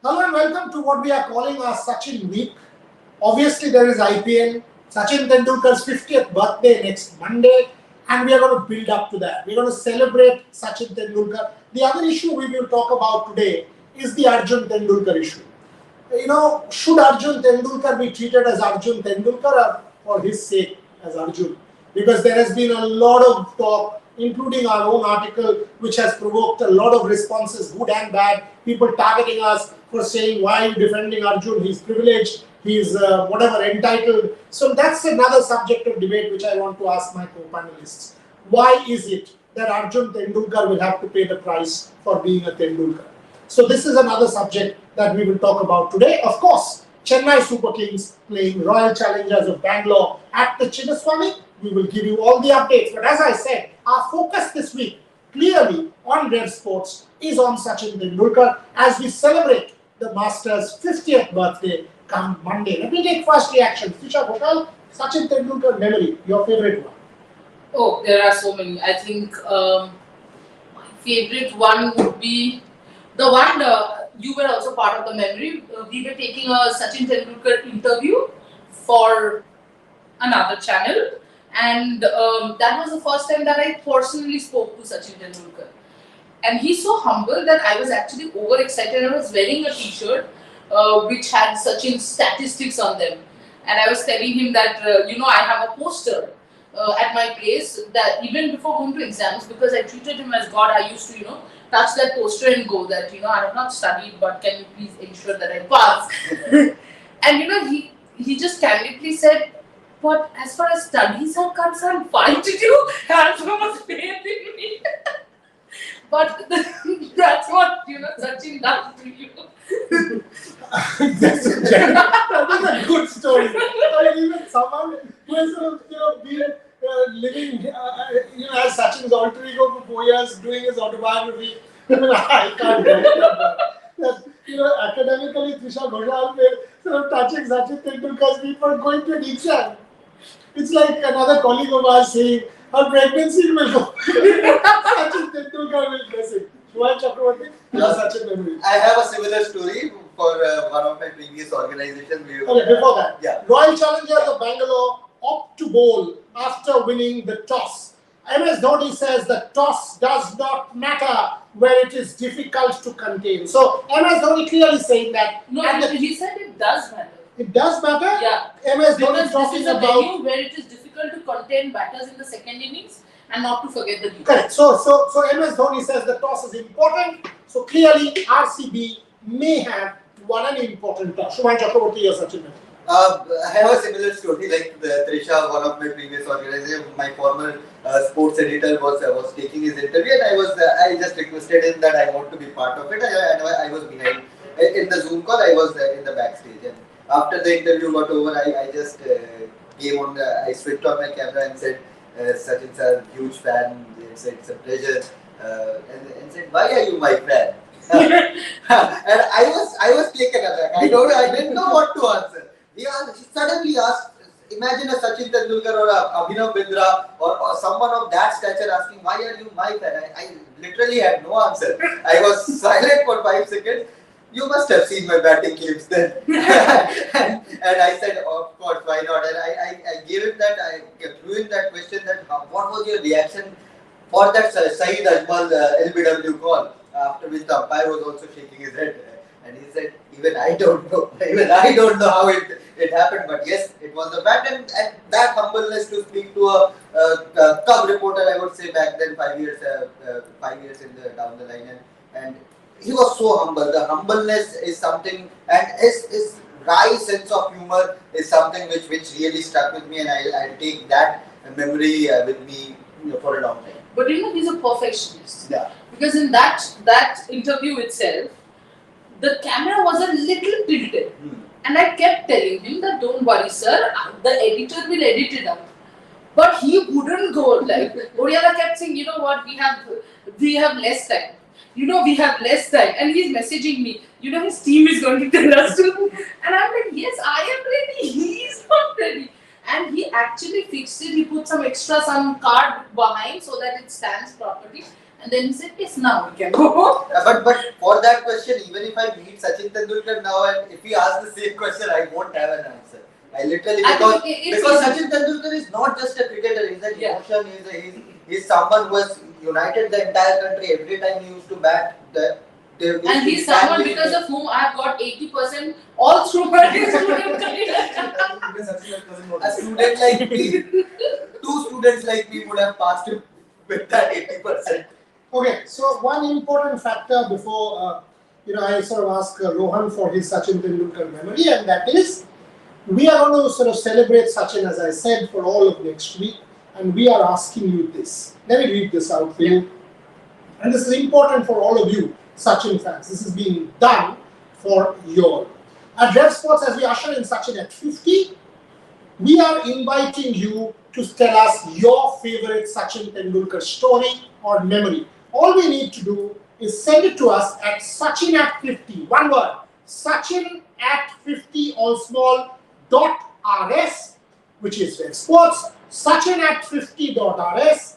Hello and welcome to what we are calling our Sachin Week. Obviously, there is IPL, Sachin Tendulkar's 50th birthday next Monday, and we are going to build up to that. We're going to celebrate Sachin Tendulkar. The other issue we will talk about today is the Arjun Tendulkar issue. Should Arjun Tendulkar be treated as Arjun Tendulkar or for his sake as Arjun? Because there has been a lot of talk, including our own article, which has provoked a lot of responses, good and bad. People targeting us for saying, why are you defending Arjun? He's privileged, he's whatever, entitled. So that's another subject of debate which I want to ask my co-panelists. Why is it that Arjun Tendulkar will have to pay the price for being a Tendulkar? So this is another subject that we will talk about today. Of course, Chennai Super Kings playing Royal Challengers of Bangalore at the Chinnaswamy. We will give you all the updates. But as I said, our focus this week, clearly on Rev Sports, is on Sachin Tendulkar as we celebrate the Masters' 50th birthday come Monday. Let me take first reaction. Trisha Gopal, Sachin Tendulkar memory, your favorite one? Oh, there are so many. I think my favorite one would be the one you were also part of the memory. We were taking a Sachin Tendulkar interview for another channel, and that was the first time that I personally spoke to Sachin Tendulkar. And he's so humble that I was actually overexcited. I was wearing a t-shirt which had Sachin's statistics on them. And I was telling him that, I have a poster at my place that even before going to exams, because I treated him as God, I used to, touch that poster and go that, I have not studied, but can you please ensure that I pass? And, he just candidly said, but as far as studies are concerned, why did you have so much faith in me? But that's what, Sachin does to you. That's that is a good story. I mean, even someone who has been living as Sachin's alter ego for 4 years, doing his autobiography. I mean, I can't believe that. Academically, Trisha Ghoshal sort of touching Sachin Tendulkar's feet for going to an exam. It's like another colleague of ours saying, her pregnancy will go. Sachin Tendulkar will bless it. Shubhan Chakravarti, Sachin memory. I have a similar story for one of my previous organizations. Okay, before that, yeah. Royal Challengers of Bangalore opt to bowl after winning the toss. MS Dhoni says the toss does not matter where it is difficult to contain. So MS Dhoni clearly saying that. No, he said it does matter. It does matter? Yeah. MS Dhoni Because talking this is a about venue where it is difficult to contain batters in the second innings and not to forget the lead. correct. So MS Dhoni says the toss is important. So clearly RCB may have won an important toss. Shubhan Chakravarti or Sachin? I have a similar story like Trisha, one of my previous organizations. My former sports editor was taking his interview, and I just requested him that I want to be part of it. I was behind in the Zoom call. I was in the backstage, and after the interview got over, I just came on. I switched on my camera and said, "Sachin sir, huge fan. It's a pleasure." And said, "Why are you my fan?" And I was taken aback. I didn't know what to answer. He suddenly asked, imagine a Sachin Tendulkar or a Abhinav Bindra or someone of that stature asking, why are you my fan? I literally had no answer. I was silent for 5 seconds. You must have seen my batting clips then. and I said, of course, why not? And I gave him that, I threw in that question that what was your reaction for that Saeed Ajmal LBW call? After which the umpire was also shaking his head. And he said, even I don't know. Even I don't know how it happened. But yes, it was the fact. And that humbleness to speak to a cub reporter, I would say back then, 5 years down the line. And he was so humble. The humbleness is something, and his wry sense of humor is something which really stuck with me. And I'll take that memory with me for a long time. But he's a perfectionist. Yeah. Because in that interview itself, the camera was a little tilted. And I kept telling him that don't worry sir, the editor will edit it out. But he wouldn't go like, Oriana kept saying, you know what, we have less time. We have less time. And he's messaging me, his team is going to tell us to. And I'm like, yes, I am ready. He's not ready. And he actually fixed it. He put some card behind so that it stands properly. And then he said, yes, now we can go. But for that question, even if I meet Sachin Tendulkar now and if he asks the same question, I won't have an answer. I literally because Sachin Tendulkar is not just a cricketer. He's an emotion. He's someone who has united the entire country. Every time he used to bat, and he's someone because of whom I have got 80% all through my student career. A student like me, two students like me would have passed him with that 80%. Okay, so one important factor before I sort of ask Rohan for his Sachin Tendulkar memory, and that is we are going to sort of celebrate Sachin, as I said, for all of next week, and we are asking you this. Let me read this out for you, and this is important for all of you Sachin fans. This is being done for you all. At Rev Sports, as we usher in Sachin at 50, we are inviting you to tell us your favorite Sachin Tendulkar story or memory. All we need to do is send it to us at Sachin at 50. One word. Sachin at 50 all small .rs, which is Rev Sports. Sachin at 50.rs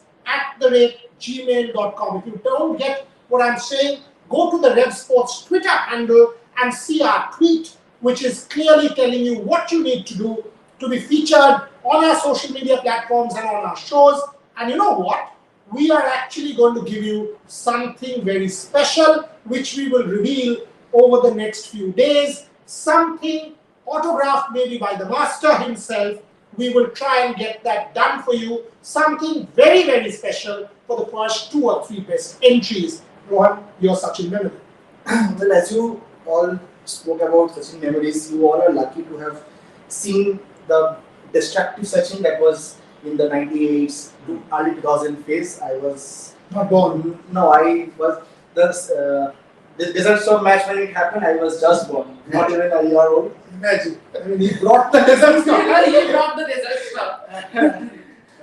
@gmail.com. If you don't get what I'm saying, go to the Rev Sports Twitter handle and see our tweet, which is clearly telling you what you need to do to be featured on our social media platforms and on our shows. And you know what? We are actually going to give you something very special, which we will reveal over the next few days. Something autographed maybe by the master himself. We will try and get that done for you. Something very, very special for the first 2 or 3 best entries. Rohan, your Sachin memory. Well, as you all spoke about Sachin memories, you all are lucky to have seen the destructive Sachin that was in the 98s to early 2000 phase. I was not born. No, I was the Desert Storm match when it happened. I was just born, not even a year old. Imagine. I mean, he brought the Desert Storm. He brought the Desert Storm.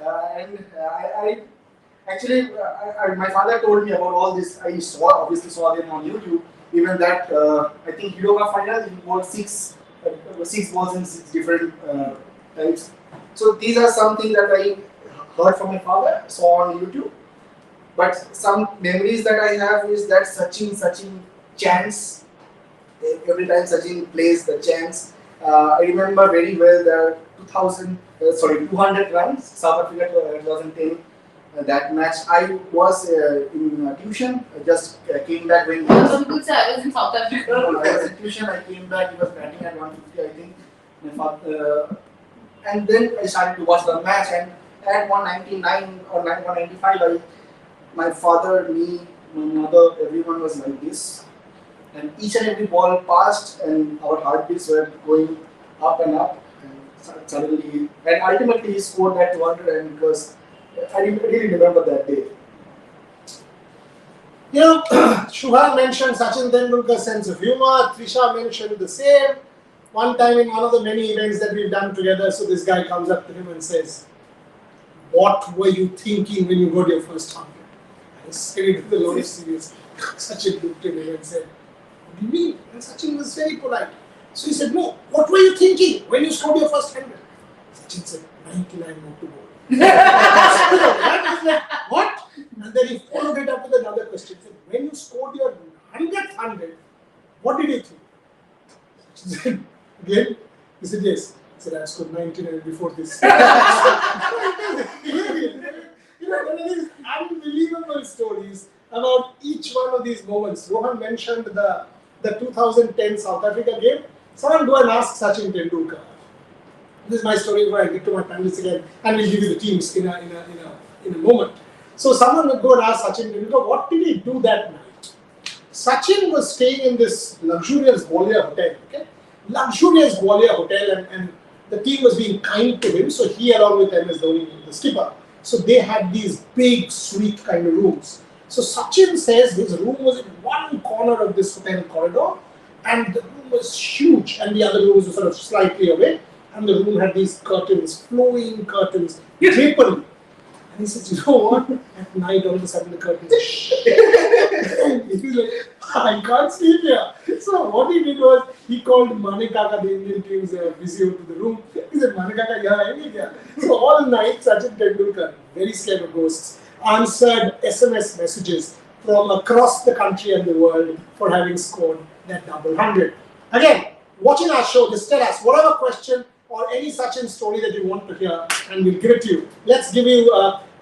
I actually, my father told me about all this. I obviously saw them on YouTube. Even that, I think Yoga final, he bought six balls in 6 different types. So these are something that I heard from my father, saw on YouTube. But some memories that I have is that Sachin chants. Every time Sachin plays the chants, I remember very well the 200 runs, South Africa 2010. That match, I was in tuition. I just came back when Some people say I was in South Africa. I was in tuition. I came back. He was batting at 150, I think. And then I started to watch the match. And at 199 or 195, my father, me, my mother, everyone was like this. And each and every ball passed, and our heartbeats were going up and up. And suddenly, and ultimately, he scored that 200, and it was. I really remember that day. You know, Shubha mentioned Sachin Tendulkar's sense of humor. Trisha mentioned the same. One time in one of the many events that we've done together, so this guy comes up to him and says, "What were you thinking when you got your first 100?" I was saying with a lot of serious. Sachin looked at him and said, "What do you mean?" And Sachin was very polite. So he said, "No, what were you thinking when you scored your first 100?" Sachin said, 99 more to go. What? And then he followed it up with another question. He said, when you scored your 100th 100, what did you think? He said, again? He said, yes. He said, I scored 99 before this. There are these unbelievable stories about each one of these moments. Rohan mentioned the 2010 South Africa game. Someone go and ask Sachin Tendulkar. This is my story where I get to my panelists again, and we'll give you the teams in a moment. So someone would go and ask Sachin Tendulkar, what did he do that night? Sachin was staying in this luxurious Gwalior hotel, okay? Luxurious Gwalior hotel, and the team was being kind to him, so he along with MS Dhoni, the skipper. So they had these big suite kind of rooms. So Sachin says his room was in one corner of this hotel corridor, and the room was huge, and the other rooms were sort of slightly away. And the room had these curtains, flowing curtains, drapery. And he says, you know what? At night, all of a sudden, the curtains he's like, I can't sleep here. So what he did was, he called Manekaka, the Indian team's physio, to the room. He said, Manekaka, yeah, I need here. So all night, Sachin Tendulkar, very scared of ghosts, answered SMS messages from across the country and the world for having scored that double 100. Again, watching our show, just tell us whatever question or any Sachin story that you want to hear, and we'll give it to you. Let's give you,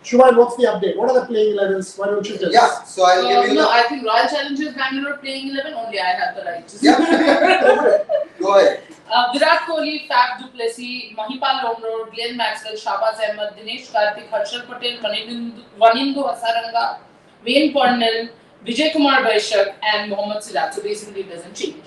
Shubhan, what's the update? What are the playing 11s? Why don't you tell us? Yeah, so I'll give you No, the. I think Royal Challengers Bangalore playing 11. Only I have the right to say. Yeah, go ahead. Virat Kohli, Faf du Plessis, Mahipal Lomrod, Glenn Maxwell, Shahbaz Ahmed, Dinesh Karthik, Harshal Patel, Vanindu Hasaranga, Wayne Cornell, Vijay Kumar Vaishak, and Mohammad Siraj. So basically, it doesn't change.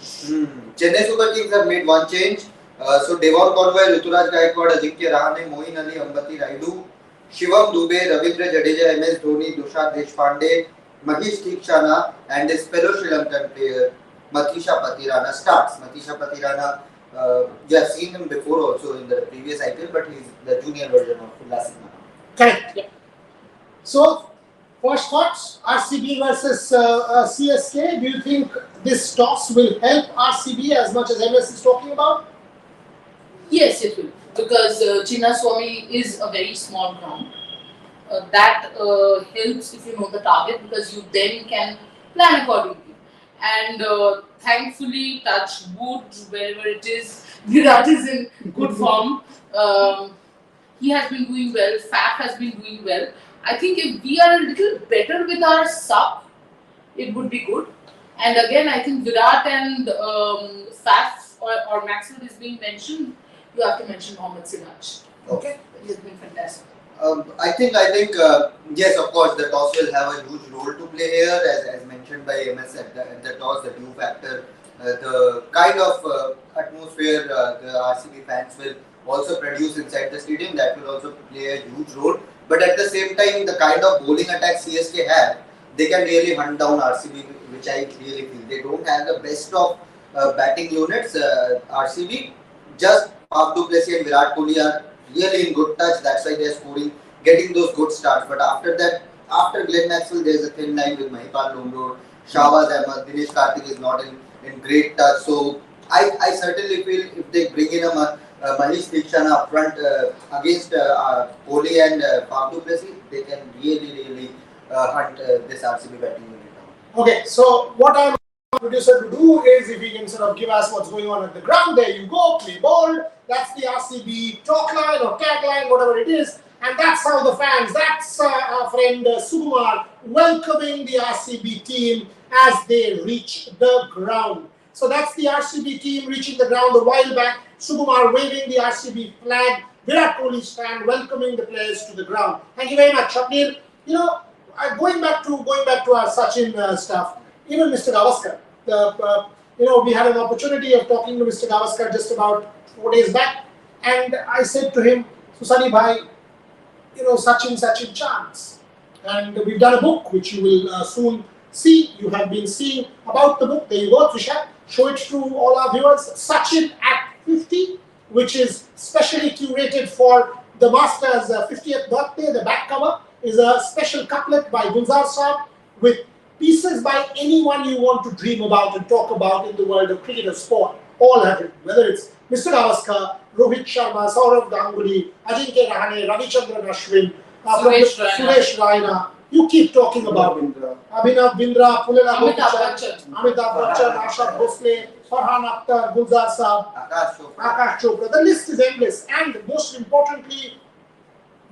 Chennai Super Kings have made one change. So Devon Conway, Ruturaj Gaikwad, Ajinkya Rahane, Moeen Ali, Ambati Raidu, Shivam Dubey, Ravindra Jadeja, MS Dhoni, Dushar Deshpande, Mahesh Theekshana, and his fellow Sri Lankan player Mathisha Patirana starts. Mathisha Patirana, you have seen him before also in the previous IPL, but he's the junior version of Lasina. Correct. Yeah. So, first thoughts, RCB versus CSK. Do you think this toss will help RCB as much as MS is talking about? Yes, it will. Because Chinnaswamy is a very small ground. That helps if you know the target, because you then can plan accordingly. And thankfully, touch wood, wherever it is, Virat is in good form. He has been doing well, Faf has been doing well. I think if we are a little better with our sub, it would be good. And again, I think Virat and Faf or Maxwell is being mentioned. You have to mention Mohammad Siraj. Okay. He has been fantastic. I think yes, of course, the toss will have a huge role to play here, as mentioned by MS at the toss, the due factor, the kind of atmosphere the RCB fans will also produce inside the stadium, that will also play a huge role. But at the same time, the kind of bowling attack CSK have, they can really hunt down RCB, which I really feel. They don't have the best of batting units. RCB, just Faf du Plessis and Virat Kohli are really in good touch. That's why they're scoring, getting those good starts. But after that, after Glenn Maxwell, there's a thin line with Mahipal Lomrod, Shahbaz Ahmed, Dinesh Karthik is not in great touch. So I certainly feel if they bring in a Mahesh Theekshana up front against Kohli and Faf du Plessis, they can really hunt this RCB batting unit down. Okay, so what I'm producer to do is, if he can sort of give us what's going on at the ground, there you go, play ball. That's the RCB talk line or tagline, whatever it is. And that's how the fans, that's our friend Sukumar welcoming the RCB team as they reach the ground. So that's the RCB team reaching the ground a while back. Sukumar waving the RCB flag. Virat Kohli's fan welcoming the players to the ground. Thank you very much, Swapnil. You know, going back to our Sachin stuff, even Mr. Gavaskar. We had an opportunity of talking to Mr. Gavaskar just about 4 days back, and I said to him, Susani bhai, Sachin chants. And we've done a book which you will soon see. You have been seeing about the book. There you go, Trisha. Show it to all our viewers. Sachin at 50, which is specially curated for the Master's 50th birthday. The back cover is a special couplet by Gulzar Saab with pieces by anyone you want to dream about and talk about in the world of cricket or sport. All have written, whether it's Mr. Gavaskar, Rohit Sharma, Saurav Ganguly, Ajinkya Rahane, Ravichandran Ashwin, Suresh Raina. You keep talking about Abhinav Bindra, Pulela Amitabh Bachchan, Asha Bhosle, Farhan Akhtar, Gulzar Saab, Akash Chopra. The list is endless. And most importantly,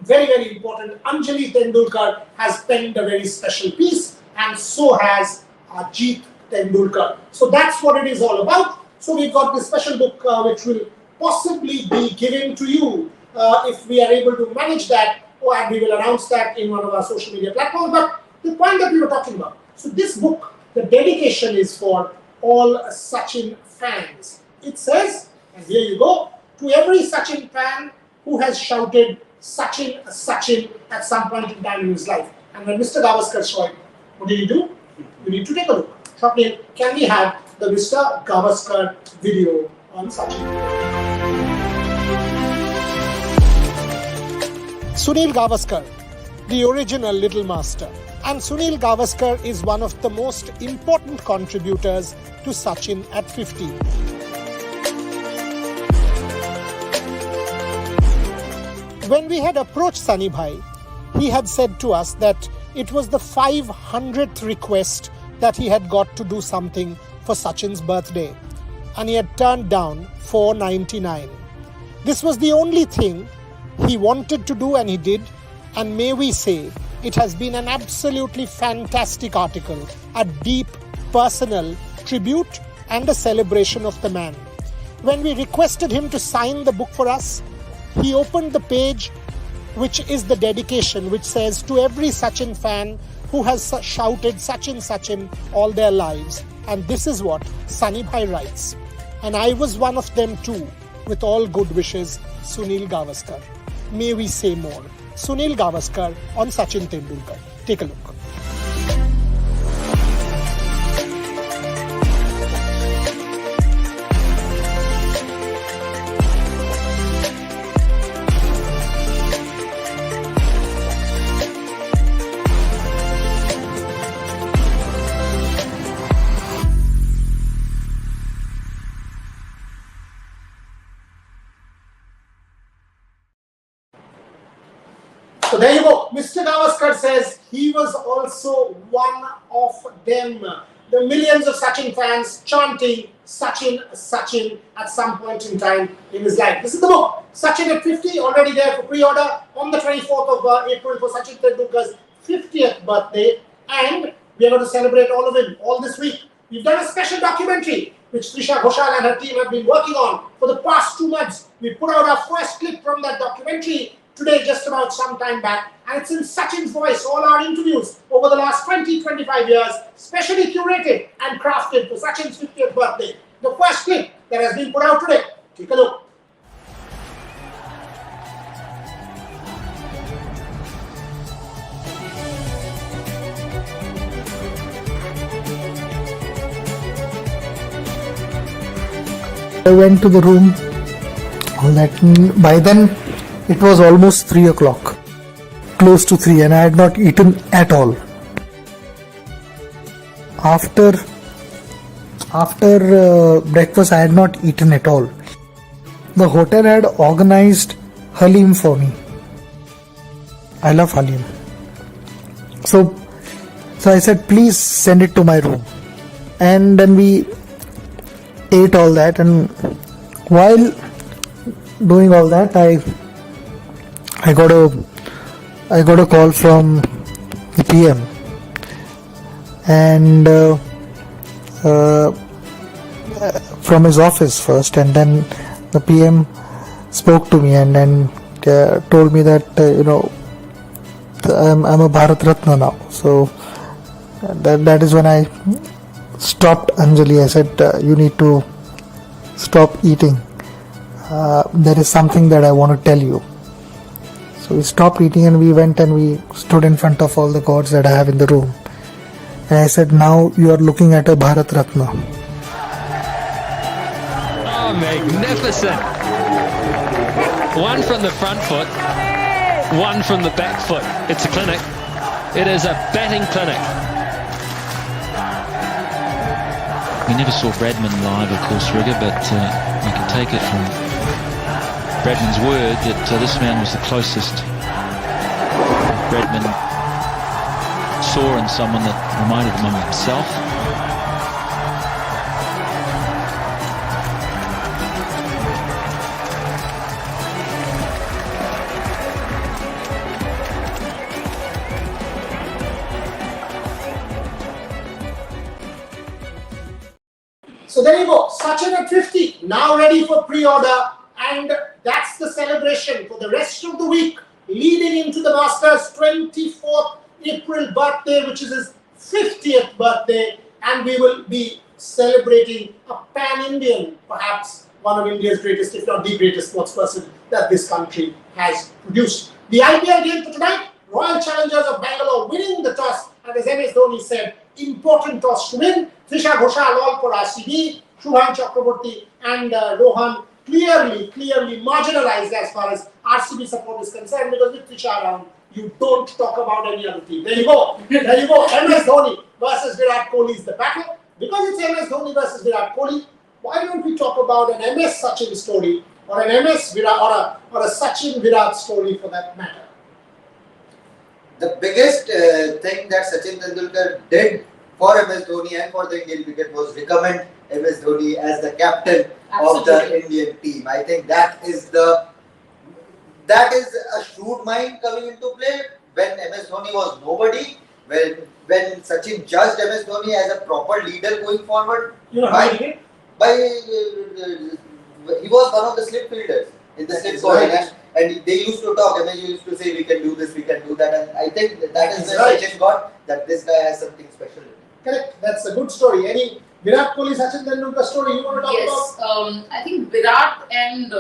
very important, Anjali Tendulkar has penned a very special piece, and so has Ajit Tendulkar. So that's what it is all about. So we've got this special book which will possibly be given to you if we are able to manage that, and we will announce that in one of our social media platforms. But the point that we were talking about, so this book, the dedication is for all Sachin fans. It says, and here you go, to every Sachin fan who has shouted Sachin, Sachin at some point in time in his life. And when Mr. Gavaskar saw it, what did he do? You need to take a look. Swapnil, can we have the Mr. Gavaskar video on Sachin? Sunil Gavaskar, the original Little Master. And Sunil Gavaskar is one of the most important contributors to Sachin at 50. When we had approached Sunny Bhai, he had said to us that it was the 500th request that he had got to do something for Sachin's birthday, and he had turned down 499. This was the only thing he wanted to do, and he did. And may we say, it has been an absolutely fantastic article, a deep personal tribute and a celebration of the man. When we requested him to sign the book for us, he opened the page which is the dedication, which says, to every Sachin fan who has shouted Sachin, Sachin all their lives. And this is what Sunny Bhai writes. And I was one of them too. With all good wishes, Sunil Gavaskar. May we say more. Sunil Gavaskar on Sachin Tendulkar. Take a look. So there you go. Mr. Gavaskar says he was also one of them. The millions of Sachin fans chanting Sachin, Sachin at some point in time in his life. This is the book. Sachin at 50, already there for pre-order on the 24th of April for Sachin Tendulkar's 50th birthday. And we are going to celebrate all of him all this week. We've done a special documentary which Trisha Ghoshal and her team have been working on for the past 2 months. We put out our first clip from that documentary today, just about some time back, and it's in Sachin's voice. All our interviews over the last 20-25 years, specially curated and crafted for Sachin's 50th birthday. The first clip that has been put out today. Take a look. I went to the room. By then, it was almost 3 o'clock, close to 3, and I had not eaten at all. After breakfast, I had not eaten at all. The hotel had organized halim for me. I love halim. So I said, please send it to my room. And then we ate all that, and while doing all that, I got a call from the PM, and from his office first, and then the PM spoke to me and then told me that I'm a Bharat Ratna now. So that is when I stopped Anjali. I said, you need to stop eating. There is something that I want to tell you. So we stopped eating and we went and we stood in front of all the gods that I have in the room. And I said, now you are looking at a Bharat Ratna. Oh, magnificent. One from the front foot, one from the back foot. It's a clinic. It is a batting clinic. We never saw Bradman live, of course, Rigger, but you can take it from Bradman's word that this man was the closest Bradman saw in someone that reminded him of himself. So there you go, Sachin at 50, now ready for pre-order, and that's the celebration for the rest of the week, leading into the Masters' 24th April birthday, which is his 50th birthday, and we will be celebrating a pan-Indian, perhaps one of India's greatest, if not the greatest sports person that this country has produced. The IPL game for tonight, Royal Challengers of Bangalore winning the toss, and as MS Dhoni said, important toss to win. Trisha Ghoshal all for RCB, Shubhan Chakraborty and Rohan clearly marginalized as far as RCB support is concerned, because with Trisha around, you don't talk about any other team. There you go. There you go. MS Dhoni versus Virat Kohli is the battle. Because it's MS Dhoni versus Virat Kohli, why don't we talk about an MS Sachin story, or an MS Virat, or a Sachin Virat story for that matter? The biggest thing that Sachin Tendulkar did for MS Dhoni and for the Indian cricket was recommend MS Dhoni as the captain of the Absolutely. Indian team. I think that is a shrewd mind coming into play when MS Dhoni was nobody. When Sachin judged MS Dhoni as a proper leader going forward, You know how he did? he was one of the slip fielders in the slip scoring, and they used to talk. MS used to say, "We can do this, we can do that," and I think that is where Right. Sachin got that this guy has something special. Correct. That's a good story. Any Virat Kohli, Sachin Tendulkar story you want to talk about? Yes, I think Virat and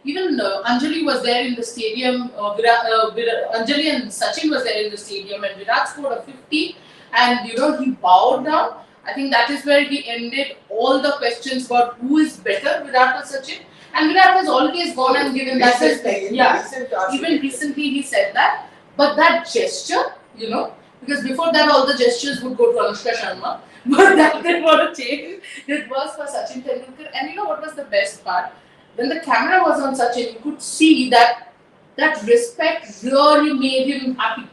even Anjali was there in the stadium. Anjali and Sachin was there in the stadium, and Virat scored a 50, and he bowed down. I think that is where he ended all the questions about who is better, Virat or Sachin. And Virat has always gone and given that respect. Yeah, even recently he said that. But that gesture, because before that all the gestures would go to Anushka Sharma. But that didn't want to change. It was for Sachin Tendulkar. And you know what was the best part? When the camera was on Sachin, you could see that respect really made him happy.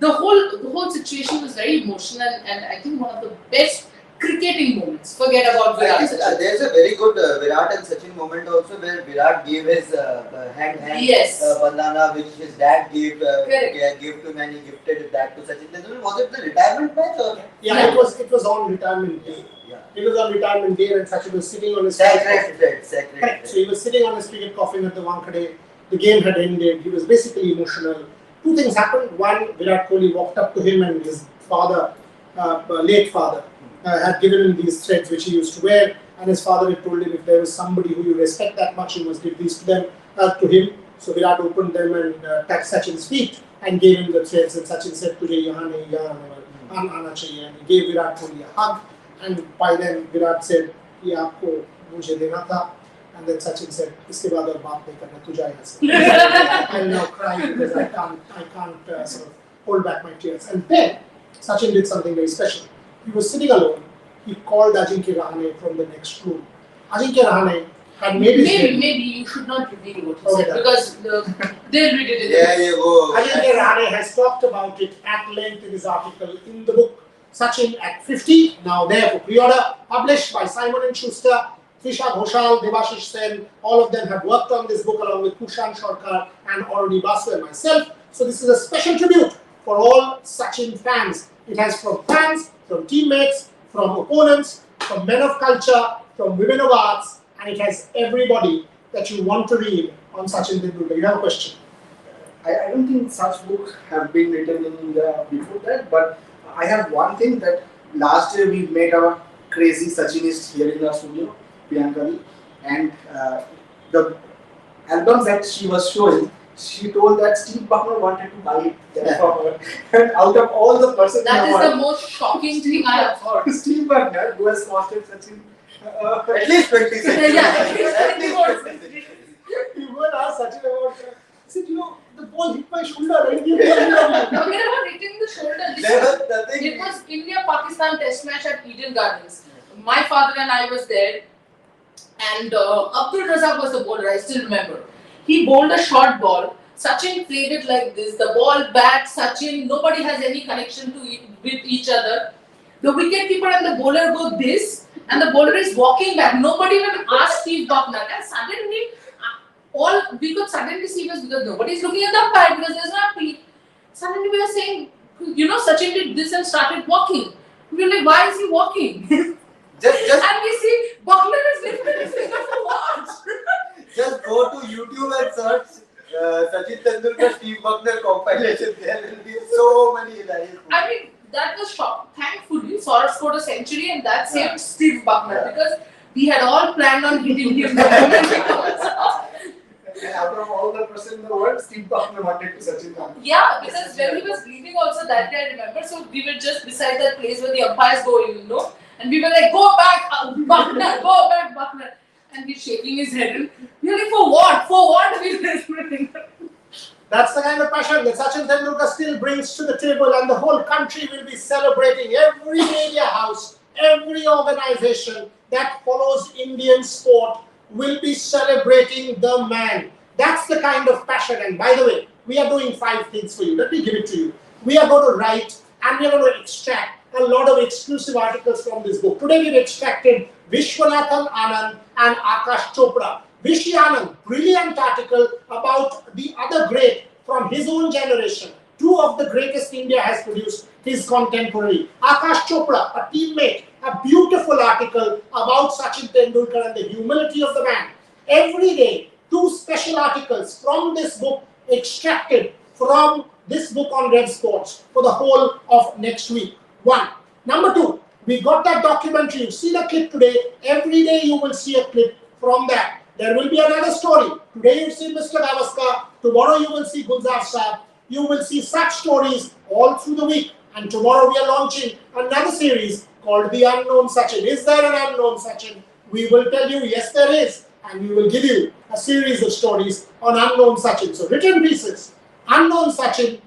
The whole situation was very emotional, and I think one of the best cricketing moments. Forget about I Virat. think there's a very good Virat and Sachin moment also where Virat gave his hand Yes. bandana which his dad gave Correct. gave to him, and he gifted that to Sachin Tendulkar. Was it the retirement match or? Yeah, it was on retirement day. Yeah. It was on retirement day and Sachin was sitting on his Sacred. Correct. So he was sitting on his cricket coffin at the Wankhede. The game had ended. He was basically emotional. Two things happened. One, Virat Kohli walked up to him and his father, late father, had given him these threads which he used to wear. And his father had told him if there was somebody who you respect that much, you must give these to them, to him. So Virat opened them and touched Sachin's feet and gave him the threads. And Sachin said, "Tujhe yahan nahi, yahan aana chahiye." And he gave Virat Kohli a hug. And by then Virat said, "Ye aapko mujhe dena tha." And then Sachin said, "Iske baad aur baat nahi karna, tu ja yahan se." I'm now crying because I can't sort of hold back my tears. And then Sachin did something very special. He was sitting alone. He called Ajinkya Rahane from the next room. Ajinkya Rahane had made his Maybe you should not reveal what he said, because they'll read it in Ajinkya Rahane has talked about it at length in his article in the book Sachin at 50, now there for pre-order, published by Simon & Schuster. Trisha Ghoshal, Devashish Sen, all of them have worked on this book along with Kushan Sharkar and Aruni Basu and myself. So this is a special tribute for all Sachin fans. It has from fans, from teammates, from opponents, from men of culture, from women of arts, and it has everybody that you want to read on Sachin Tendulkar. You have a question? I don't think such books have been written in India before that, but I have one thing that last year we made our crazy Sachinist here in our studio, Priyanka, and the albums that she was showing, she told that Steve Buckner wanted to buy it for her. And out of all the persons That is the most shocking thing I have heard. Steve Buckner, who has costed Sachin At least 20 cents. At least 20 cents. You go and ask Sachin about it. I said, the ball hit my shoulder. Right? Forget about hitting the shoulder. It was India-Pakistan test match at Eden Gardens. My father and I was there, and Abdul Razak was the bowler, I still remember. He bowled a short ball. Sachin played it like this. The ball back, Sachin, nobody has any connection with each other. The wicketkeeper and the bowler go this, and the bowler is walking back. Nobody even asked Steve Buckner. And suddenly, all we could suddenly see was because nobody is looking at the umpire because there's no umpire. Suddenly we are saying, Sachin did this and started walking. We were like, why is he walking? And we see Buckner is lifting his finger for what? Just go to YouTube and search Sachin Tendulkar Steve Buckner compilation. There will be so many hilarious. I mean, that was shock. Thankfully, Saurav scored a century and that saved Steve Buckner because we had all planned on hitting him the moment he got. And out of all the person in the world, Steve Buckner wanted to Sachin Tendulkar. Yeah, because when he was leaving also that day, I remember, so we were just beside that place where the umpires go in, and we were like, go back, Buckner, go back, Buckner. And he's shaking his head and we're like, for what? For what are we listening? That's the kind of passion that Sachin Tendulkar still brings to the table, and the whole country will be celebrating. Every media house, every organization that follows Indian sport will be celebrating the man. That's the kind of passion. And by the way, we are doing 5 things for you. Let me give it to you. We are going to write and we are going to extract a lot of exclusive articles from this book. Today we've extracted Vishwanathan Anand and Akash Chopra. Vishy Anand, brilliant article about the other great from his own generation. 2 of the greatest India has produced, his contemporary. Akash Chopra, a teammate, a beautiful article about Sachin Tendulkar and the humility of the man. Every day, 2 special articles from this book extracted from this book on Red Sports for the whole of next week. 1. Number 2, we got that documentary. You see the clip today. Every day you will see a clip from that. There will be another story. Today you see Mr. Gavaskar. Tomorrow you will see Gulzar Saab. You will see such stories all through the week. And tomorrow we are launching another series called The Unknown Sachin. Is there an unknown Sachin? We will tell you, yes there is. And we will give you a series of stories on unknown Sachin. So written pieces, unknown Sachin,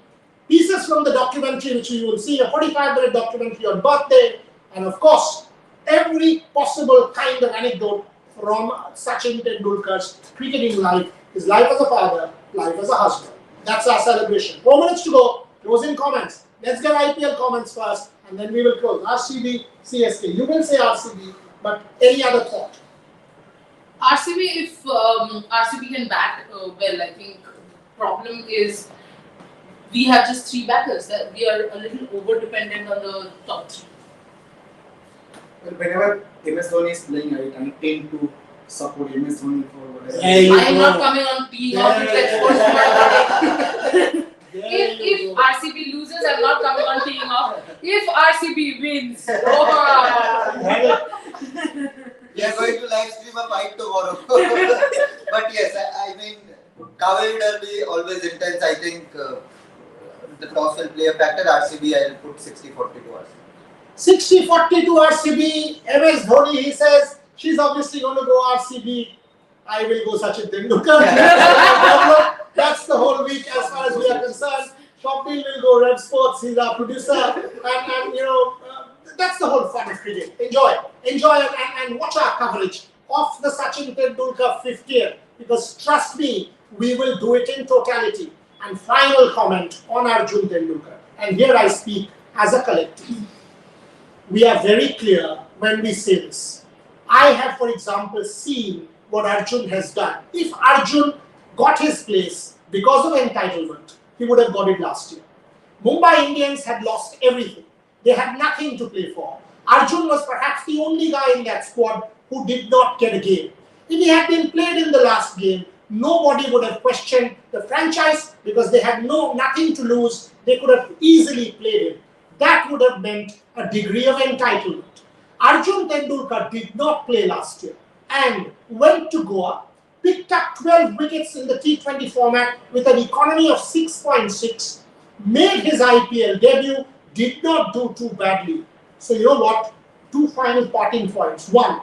pieces from the documentary which you will see, a 45-minute documentary on birthday, and of course, every possible kind of anecdote from Sachin Tendulkar's cricketing life, his life as a father, life as a husband. That's our celebration. 4 minutes to go. Closing comments. Let's get IPL comments first, and then we will close. RCB, CSK. You will say RCB, but any other thought? RCB, if RCB can bat well, I think the problem is we have just 3 batters. That we are a little over dependent on the top 3. Well, whenever MS Dhoni is playing, I tend to support MS Dhoni for whatever. I am not coming on teeing off with like sports. If RCB loses, I'm not coming on teeing off. If RCB wins, We are going to live stream a fight tomorrow. But yes, I mean, Kaveri Derby always intense. I think the toss will play a factor. RCB, I'll put 60-40 to RCB. 60-40 to RCB. MS Dhoni, he says, she's obviously going to go RCB. I will go Sachin Tendulkar. That's the whole week as far as we are concerned. Shopdeal will go Red Sports. He's our producer. And you know, that's the whole fun of cricket. Enjoy and watch our coverage of the Sachin Tendulkar 50th. Because trust me, we will do it in totality. And final comment on Arjun Tendulkar. And here I speak as a collective. We are very clear when we say this. I have, for example, seen what Arjun has done. If Arjun got his place because of entitlement, he would have got it last year. Mumbai Indians had lost everything. They had nothing to play for. Arjun was perhaps the only guy in that squad who did not get a game. If he had been played in the last game, nobody would have questioned the franchise because they had nothing to lose. They could have easily played him. That would have meant a degree of entitlement. Arjun Tendulkar did not play last year and went to Goa, picked up 12 wickets in the T20 format with an economy of 6.6, made his IPL debut, did not do too badly. So you know what? 2 final parting points. 1,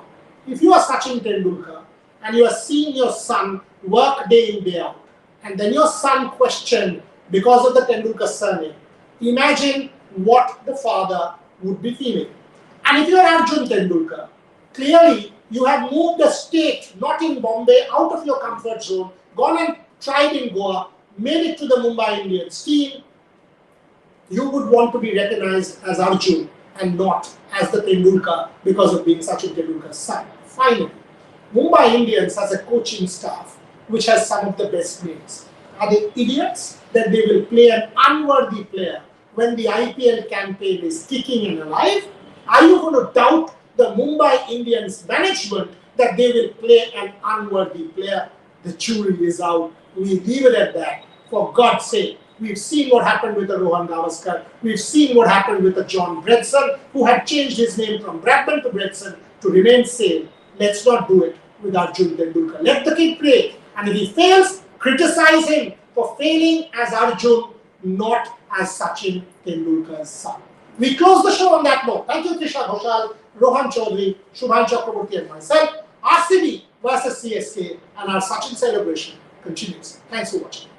if you are Sachin Tendulkar and you are seeing your son work day in, day out, and then your son questioned because of the Tendulkar surname, imagine what the father would be feeling. And if you are Arjun Tendulkar, clearly you have moved a state, not in Bombay, out of your comfort zone, gone and tried in Goa, made it to the Mumbai Indians team. You would want to be recognized as Arjun and not as the Tendulkar because of being Sachin Tendulkar's son. Finally, Mumbai Indians has a coaching staff which has some of the best names. Are they idiots that they will play an unworthy player when the IPL campaign is kicking and alive? Are you going to doubt the Mumbai Indians management that they will play an unworthy player? The jury is out. We leave it at that. For God's sake, we've seen what happened with the Rohan Gavaskar. We've seen what happened with the John Bredson, who had changed his name from Bradman to Bredson to remain sane. Let's not do it with Arjun Tendulkar. Let the kid play. And if he fails, criticize him for failing as Arjun, not as Sachin Tendulkar's son. We close the show on that note. Thank you, Trisha Ghoshal, Rohan Chaudhary, Shubhan Chakraborty and myself. RCB versus CSK and our Sachin celebration continues. Thanks for watching.